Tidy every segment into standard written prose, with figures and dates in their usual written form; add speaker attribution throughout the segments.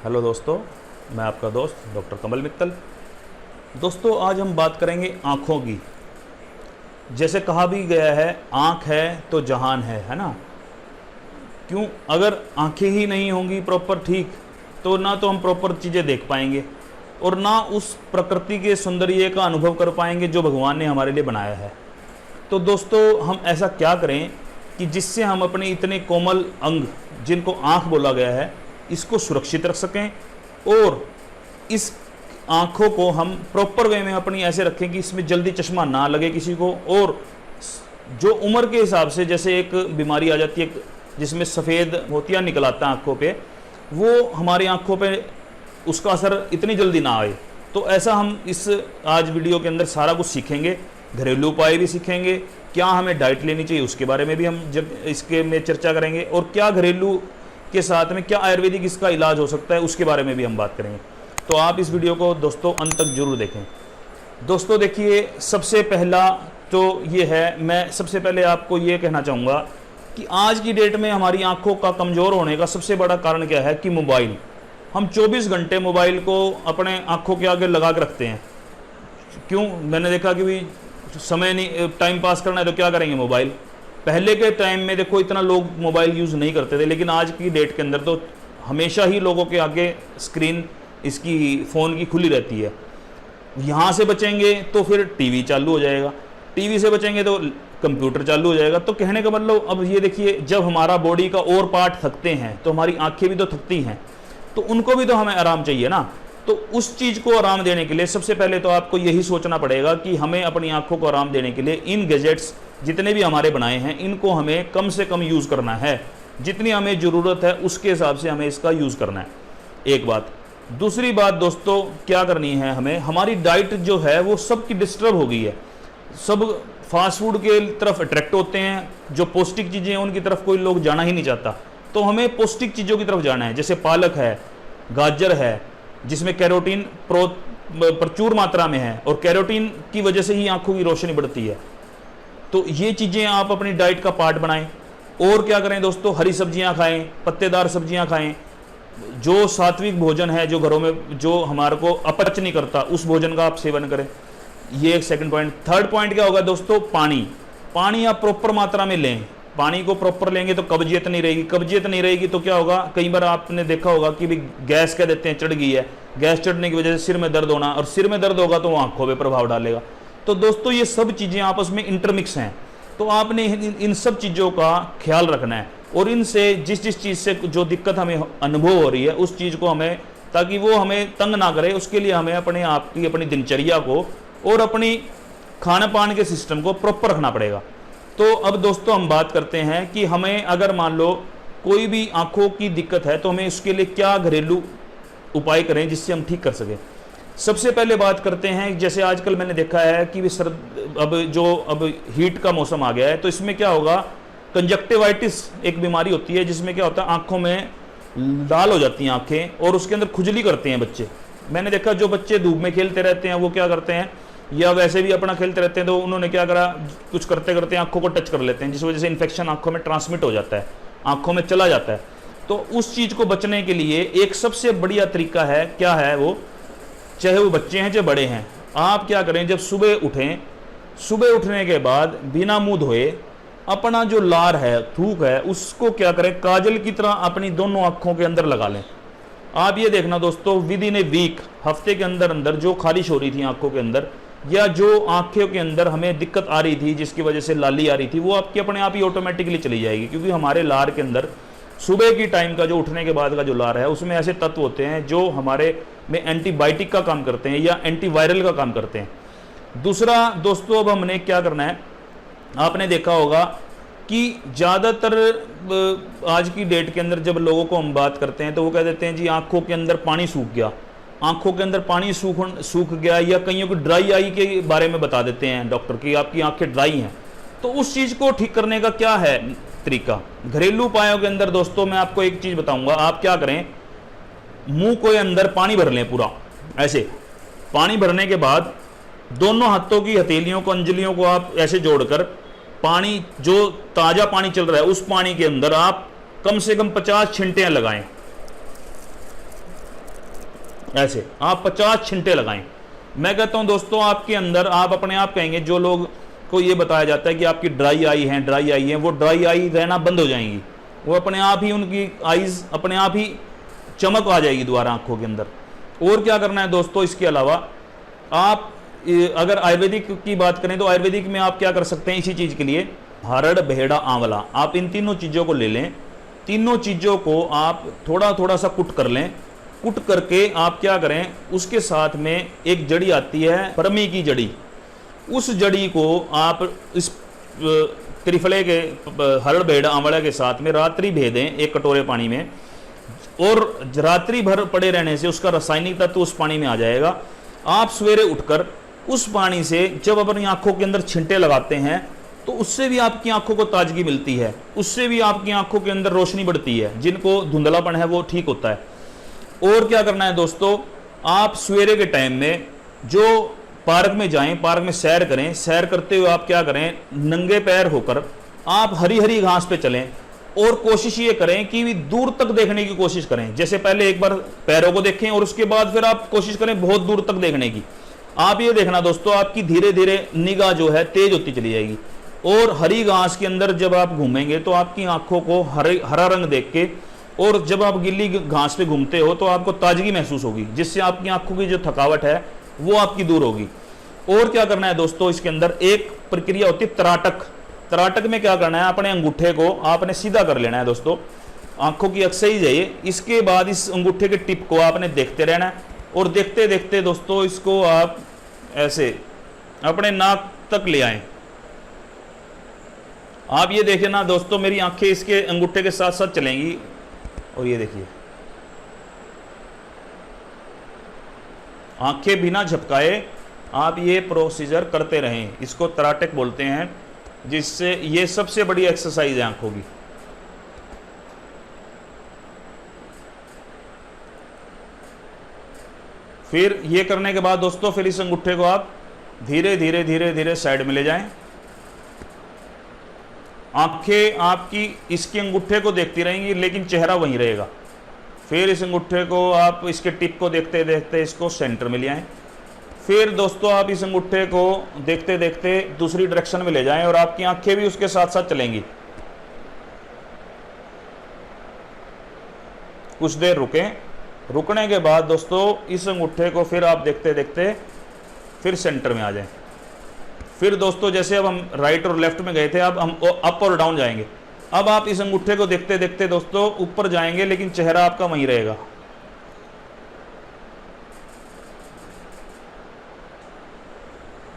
Speaker 1: Hello दोस्तों, मैं आपका दोस्त डॉक्टर कमल मित्तल। दोस्तों, आज हम बात करेंगे आँखों की। जैसे कहा भी गया है, आँख है तो जहान है ना। क्यों? अगर आँखें ही नहीं होंगी प्रॉपर ठीक, तो ना तो हम प्रॉपर चीज़ें देख पाएंगे और ना उस प्रकृति के सौंदर्य का अनुभव कर पाएंगे जो भगवान ने हमारे लिए बनाया है। तो दोस्तों, हम ऐसा क्या करें कि जिससे हम अपने इतने कोमल अंग, जिनको आँख बोला गया है, इसको सुरक्षित रख सकें और इस आँखों को हम प्रॉपर वे में अपनी ऐसे रखें कि इसमें जल्दी चश्मा ना लगे किसी को। और जो उम्र के हिसाब से जैसे एक बीमारी आ जाती है जिसमें सफ़ेद मोतियाँ निकल आता है आँखों पे, वो हमारी आँखों पे उसका असर इतनी जल्दी ना आए। तो ऐसा हम इस आज वीडियो के अंदर सारा कुछ सीखेंगे। घरेलू उपाय भी सीखेंगे, क्या हमें डाइट लेनी चाहिए उसके बारे में भी हम जब इसके में चर्चा करेंगे, और क्या घरेलू के साथ में क्या आयुर्वेदिक इसका इलाज हो सकता है उसके बारे में भी हम बात करेंगे। तो आप इस वीडियो को दोस्तों अंत तक जरूर देखें। दोस्तों देखिए, सबसे पहला तो ये है, मैं सबसे पहले आपको ये कहना चाहूँगा कि आज की डेट में हमारी आंखों का कमज़ोर होने का सबसे बड़ा कारण क्या है कि मोबाइल। हम 24 घंटे मोबाइल को अपने आंखों के आगे लगा के रखते हैं। क्यों? मैंने देखा कि भी समय नहीं, टाइम पास करना है तो क्या करेंगे, मोबाइल। पहले के टाइम में देखो इतना लोग मोबाइल यूज़ नहीं करते थे, लेकिन आज की डेट के अंदर तो हमेशा ही लोगों के आगे स्क्रीन इसकी फ़ोन की खुली रहती है। यहाँ से बचेंगे तो फिर टीवी चालू हो जाएगा, टीवी से बचेंगे तो कंप्यूटर चालू हो जाएगा। तो कहने का मतलब अब ये देखिए, जब हमारा बॉडी का और पार्ट थकते हैं तो हमारी आंखें भी तो थकती हैं, तो उनको भी तो हमें आराम चाहिए ना। तो उस चीज़ को आराम देने के लिए सबसे पहले तो आपको यही सोचना पड़ेगा कि हमें अपनी आंखों को आराम देने के लिए इन गैजेट्स जितने भी हमारे बनाए हैं इनको हमें कम से कम यूज़ करना है। जितनी हमें ज़रूरत है उसके हिसाब से हमें इसका यूज़ करना है, एक बात। दूसरी बात दोस्तों क्या करनी है हमें, हमारी डाइट जो है वो सबकी डिस्टर्ब हो गई है। सब फास्ट फूड के तरफ अट्रैक्ट होते हैं, जो पौष्टिक चीज़ें हैं उनकी तरफ कोई लोग जाना ही नहीं चाहता। तो हमें पौष्टिक चीज़ों की तरफ जाना है, जैसे पालक है, गाजर है, जिसमें कैरोटीन प्रचुर मात्रा में है और कैरोटीन की वजह से ही आंखों की रोशनी बढ़ती है। तो ये चीज़ें आप अपनी डाइट का पार्ट बनाएं। और क्या करें दोस्तों, हरी सब्जियां खाएं, पत्तेदार सब्जियां खाएं। जो सात्विक भोजन है, जो घरों में जो हमारे को अपच नहीं करता, उस भोजन का आप सेवन करें। ये एक सेकंड पॉइंट। थर्ड पॉइंट क्या होगा दोस्तों, पानी आप प्रॉपर मात्रा में लें। पानी को प्रॉपर लेंगे तो कब्जियत नहीं रहेगी। कब्जियत नहीं रहेगी तो क्या होगा, कई बार आपने देखा होगा कि भी गैस कह देते हैं चढ़ गई है, गैस चढ़ने की वजह से सिर में दर्द होना, और सिर में दर्द होगा तो वो आंखों पे प्रभाव डालेगा। तो दोस्तों ये सब चीज़ें आपस में इंटरमिक्स हैं, तो आपने इन सब चीज़ों का ख्याल रखना है। और इनसे जिस चीज़ से जो दिक्कत हमें अनुभव हो रही है उस चीज़ को हमें, ताकि वो हमें तंग ना करे, उसके लिए हमें अपने आप की अपनी दिनचर्या को और अपनी खान पान के सिस्टम को प्रॉपर रखना पड़ेगा। तो अब दोस्तों हम बात करते हैं कि हमें अगर मान लो कोई भी आंखों की दिक्कत है तो हमें उसके लिए क्या घरेलू उपाय करें जिससे हम ठीक कर सकें। सबसे पहले बात करते हैं, जैसे आजकल मैंने देखा है कि अब हीट का मौसम आ गया है, तो इसमें क्या होगा, कंजक्टिवाइटिस एक बीमारी होती है जिसमें क्या होता है, आंखों में लाल हो जाती हैं आंखें और उसके अंदर खुजली करते हैं बच्चे। मैंने देखा जो बच्चे धूप में खेलते रहते हैं वो क्या करते हैं, या वैसे भी अपना खेलते रहते हैं, तो उन्होंने क्या करा, कुछ करते करते आंखों को टच कर लेते हैं, जिस वजह से इन्फेक्शन आंखों में ट्रांसमिट हो जाता है, आंखों में चला जाता है। तो उस चीज़ को बचने के लिए एक सबसे बढ़िया तरीका है, क्या है वो, चाहे वो बच्चे हैं चाहे बड़े हैं, आप क्या करें, जब सुबह उठें, सुबह उठने के बाद बिना मुंह धोए अपना जो लार है, थूक है, उसको क्या करें, काजल की तरह अपनी दोनों आँखों के अंदर लगा लें। आप ये देखना दोस्तों, विद इन ए वीक, हफ्ते के अंदर अंदर जो खारिश हो रही थी आंखों के अंदर, या जो आंखों के अंदर हमें दिक्कत आ रही थी जिसकी वजह से लाली आ रही थी, वो आपकी अपने आप ही ऑटोमेटिकली चली जाएगी। क्योंकि हमारे लार के अंदर सुबह की टाइम का जो उठने के बाद का जो लार है उसमें ऐसे तत्व होते हैं जो हमारे में एंटीबायोटिक का काम करते हैं या एंटीवायरल का काम करते हैं। दूसरा दोस्तों, अब हमने क्या करना है, आपने देखा होगा कि ज़्यादातर आज की डेट के अंदर जब लोगों को हम बात करते हैं तो वो कह देते हैं जी आंखों के अंदर पानी सूख गया, आंखों के अंदर पानी सूख गया, या कईयों को ड्राई आई के बारे में बता देते हैं डॉक्टर कि आपकी आंखें ड्राई हैं। तो उस चीज़ को ठीक करने का क्या है तरीका, घरेलू उपायों के अंदर दोस्तों मैं आपको एक चीज़ बताऊंगा। आप क्या करें, मुंह के अंदर पानी भर लें पूरा, ऐसे पानी भरने के बाद दोनों हाथों की हथेलियों को, अंजलियों को आप ऐसे जोड़कर पानी, जो ताज़ा पानी चल रहा है उस पानी के अंदर आप कम से कम 50 छींटियाँ लगाएं। ऐसे आप 50 छिंटे लगाएं। मैं कहता हूं दोस्तों, आपके अंदर आप अपने आप कहेंगे, जो लोग को ये बताया जाता है कि आपकी ड्राई आई है, वो ड्राई आई रहना बंद हो जाएंगी, वो अपने आप ही उनकी आईज अपने आप ही चमक आ जाएगी दोबारा आंखों के अंदर। और क्या करना है दोस्तों, इसके अलावा आप अगर आयुर्वेदिक की बात करें तो आयुर्वेदिक में आप क्या कर सकते हैं, इसी चीज़ के लिए हरड़, भेड़ा, आंवला, आप इन तीनों चीज़ों को ले लें। तीनों चीज़ों को आप थोड़ा थोड़ा सा कुट कर लें। कुट करके आप क्या करें, उसके साथ में एक जड़ी आती है परमी की जड़ी, उस जड़ी को आप इस त्रिफले के हरड़, भेड़, आंवला के साथ में रात्रि भेदें एक कटोरे पानी में, और रात्रि भर पड़े रहने से उसका रासायनिक तत्व उस पानी में आ जाएगा। आप सवेरे उठकर उस पानी से जब अपनी आंखों के अंदर छिंटे लगाते हैं तो उससे भी आपकी आंखों को ताजगी मिलती है, उससे भी आपकी आंखों के अंदर रोशनी बढ़ती है, जिनको धुंधलापन है वो ठीक होता है। और क्या करना है दोस्तों, आप सवेरे के टाइम में जो पार्क में जाएं, पार्क में सैर करें, सैर करते हुए आप क्या करें, नंगे पैर होकर आप हरी हरी घास पे चलें, और कोशिश ये करें कि दूर तक देखने की कोशिश करें। जैसे पहले एक बार पैरों को देखें और उसके बाद फिर आप कोशिश करें बहुत दूर तक देखने की। आप ये देखना दोस्तों, आपकी धीरे धीरे निगाह जो है तेज होती चली जाएगी, और हरी घास के अंदर जब आप घूमेंगे तो आपकी आंखों को हरा रंग देख के, और जब आप गिल्ली घास पे घूमते हो तो आपको ताजगी महसूस होगी, जिससे आपकी आंखों की जो थकावट है वो आपकी दूर होगी। और क्या करना है दोस्तों, इसके अंदर एक प्रक्रिया होती है तराटक। तराटक में क्या करना है, अपने अंगूठे को आपने सीधा कर लेना है दोस्तों, आंखों की एक्सरसाइज है ये। इसके बाद इस अंगूठे के टिप को आपने देखते रहना है, और देखते देखते दोस्तों इसको आप ऐसे अपने नाक तक ले आए। आप ये देखिए ना दोस्तों, मेरी आंखें इसके अंगूठे के साथ साथ चलेंगी, और ये देखिए आंखें बिना झपकाए आप ये प्रोसीजर करते रहें। इसको तराटक बोलते हैं, जिससे ये सबसे बड़ी एक्सरसाइज है आंखों की। फिर ये करने के बाद दोस्तों, फिर इस अंगूठे को आप धीरे धीरे धीरे धीरे साइड में ले जाएं। आंखें आपकी इसके अंगूठे को देखती रहेंगी, लेकिन चेहरा वहीं रहेगा। फिर इस अंगूठे को आप इसके टिप को देखते देखते इसको सेंटर में ले आएं। फिर दोस्तों आप इस अंगूठे को देखते देखते दूसरी डायरेक्शन में ले जाएं, और आपकी आंखें भी उसके साथ साथ चलेंगी। कुछ देर रुकें। रुकने के बाद दोस्तों इस अंगूठे को फिर आप देखते देखते फिर सेंटर में आ जाएं। फिर दोस्तों जैसे अब हम राइट और लेफ्ट में गए थे, अब हम अप और डाउन जाएंगे। अब आप इस अंगूठे को देखते देखते दोस्तों ऊपर जाएंगे, लेकिन चेहरा आपका वहीं रहेगा।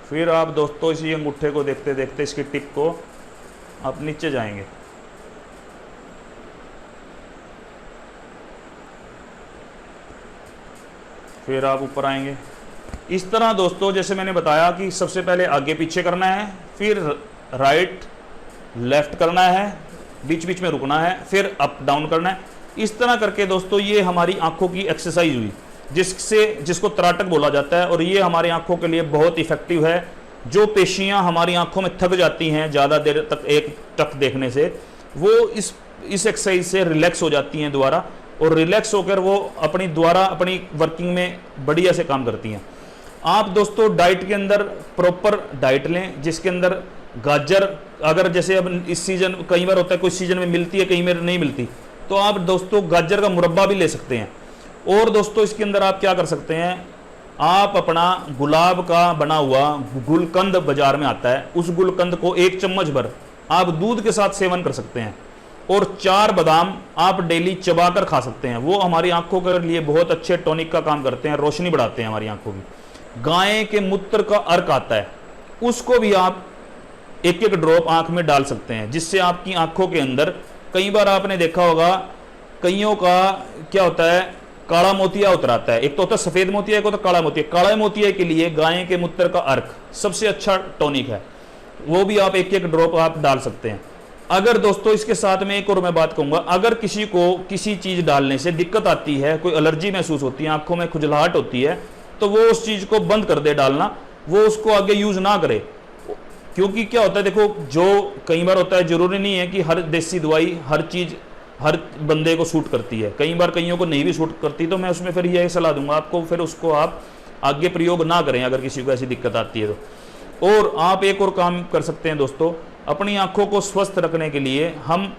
Speaker 1: फिर आप दोस्तों इसी अंगूठे को देखते देखते इसकी टिप को आप नीचे जाएंगे। फिर आप ऊपर आएंगे। इस तरह दोस्तों जैसे मैंने बताया कि सबसे पहले आगे पीछे करना है, फिर राइट लेफ्ट करना है, बीच बीच में रुकना है, फिर अप डाउन करना है। इस तरह करके दोस्तों ये हमारी आंखों की एक्सरसाइज हुई, जिसको तराटक बोला जाता है, और ये हमारी आंखों के लिए बहुत इफेक्टिव है। जो पेशियां हमारी आंखों में थक जाती हैं ज़्यादा देर तक एक टक देखने से, वो इस एक्सरसाइज से रिलैक्स हो जाती हैं दोबारा, और रिलैक्स होकर वो अपनी वर्किंग में बढ़िया से काम करती हैं। आप दोस्तों डाइट के अंदर प्रॉपर डाइट लें, जिसके अंदर गाजर, अगर जैसे अब इस सीजन कई बार होता है, कोई सीजन में मिलती है कई बार नहीं मिलती, तो आप दोस्तों गाजर का मुरब्बा भी ले सकते हैं। और दोस्तों इसके अंदर आप क्या कर सकते हैं, आप अपना गुलाब का बना हुआ गुलकंद बाजार में आता है, उस गुलकंद को 1 चम्मच भर आप दूध के साथ सेवन कर सकते हैं, और 4 बादाम आप डेली चबा कर खा सकते हैं। वो हमारी आंखों के लिए बहुत अच्छे टॉनिक का काम करते हैं, रोशनी बढ़ाते हैं हमारी आंखों की। गाय के मूत्र का अर्क आता है, उसको भी आप 1-1 ड्रॉप आंख में डाल सकते हैं, जिससे आपकी आंखों के अंदर, कई बार आपने देखा होगा कईयों का क्या होता है, काला मोतिया उतर आता है। एक तो होता है सफेद मोतिया, एक होता है काला मोतिया। काला मोतिया के लिए गाय के मूत्र का अर्क सबसे अच्छा टॉनिक है, वो भी आप 1-1 ड्रॉप आप डाल सकते हैं। अगर दोस्तों इसके साथ में एक और मैं बात कहूंगा, अगर किसी को किसी चीज डालने से दिक्कत आती है, कोई एलर्जी महसूस होती है, आंखों में खुजलाहट होती है, तो वो उस चीज को बंद कर दे डालना, वो उसको आगे यूज ना करे। क्योंकि क्या होता है, देखो जो कई बार होता है, जरूरी नहीं है कि हर देसी दवाई हर चीज हर बंदे को सूट करती है, कई बार कईयों को नहीं भी सूट करती, तो मैं उसमें फिर यही सलाह दूंगा आपको, फिर उसको आप आगे प्रयोग ना करें अगर किसी को ऐसी दिक्कत आती है तो। और आप एक और काम कर सकते हैं दोस्तों, अपनी आंखों को स्वस्थ रखने के लिए हम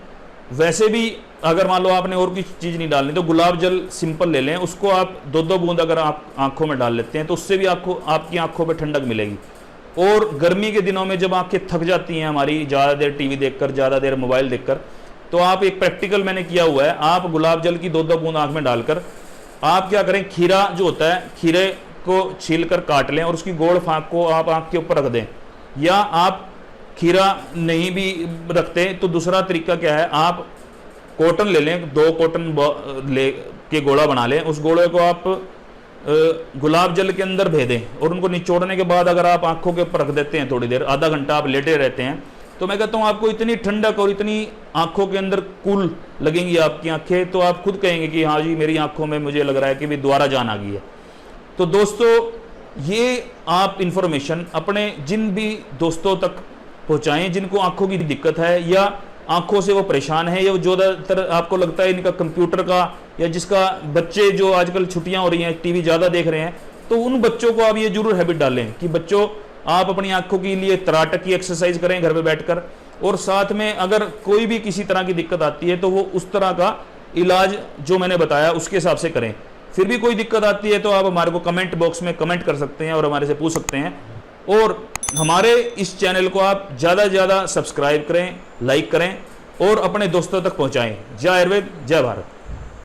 Speaker 1: वैसे भी अगर मान लो आपने और कुछ चीज़ नहीं डालनी तो गुलाब जल सिंपल ले लें, उसको आप 2-2 बूंद अगर आप आंखों में डाल लेते हैं तो उससे भी आपकी आंखों पर ठंडक मिलेगी। और गर्मी के दिनों में जब आंखें थक जाती हैं हमारी ज़्यादा देर टीवी देखकर, ज़्यादा देर मोबाइल देखकर, तो आप एक प्रैक्टिकल मैंने किया हुआ है, आप गुलाब जल की 2-2 बूंद आंख में डालकर आप क्या करें, खीरा जो होता है खीरे को छील कर काट लें और उसकी गोल फाँक को आप आंख के ऊपर रख दें। या आप खीरा नहीं भी रखते तो दूसरा तरीका क्या है, आप कॉटन ले लें, 2 कॉटन ले के गोला बना लें, उस गोले को आप गुलाब जल के अंदर भेदें और उनको निचोड़ने के बाद अगर आप आंखों के ऊपर रख देते हैं थोड़ी देर, आधा घंटा आप लेटे रहते हैं, तो मैं कहता हूँ आपको इतनी ठंडक और इतनी आंखों के अंदर कूल लगेंगी आपकी आंखें, तो आप खुद कहेंगे कि हाँ जी मेरी आंखों में मुझे लग रहा है कि भी दोबारा जान आ गई है। तो दोस्तों ये आप इंफॉर्मेशन अपने जिन भी दोस्तों तक पहुँचाएँ जिनको आंखों की दिक्कत है या आंखों से वो परेशान है, या ज़्यादातर आपको लगता है इनका कंप्यूटर का, या जिसका बच्चे जो आजकल छुट्टियां हो रही हैं टीवी ज़्यादा देख रहे हैं, तो उन बच्चों को आप ये जरूर हैबिट डालें कि बच्चों आप अपनी आंखों के लिए तराटक की एक्सरसाइज करें घर पे बैठकर, और साथ में अगर कोई भी किसी तरह की दिक्कत आती है तो वो उस तरह का इलाज जो मैंने बताया उसके हिसाब से करें। फिर भी कोई दिक्कत आती है तो आप हमारे को कमेंट बॉक्स में कमेंट कर सकते हैं और हमारे से पूछ सकते हैं। और हमारे इस चैनल को आप ज़्यादा से ज़्यादा सब्सक्राइब करें, लाइक करें और अपने दोस्तों तक पहुँचाएँ। जय आयुर्वेद, जय भारत।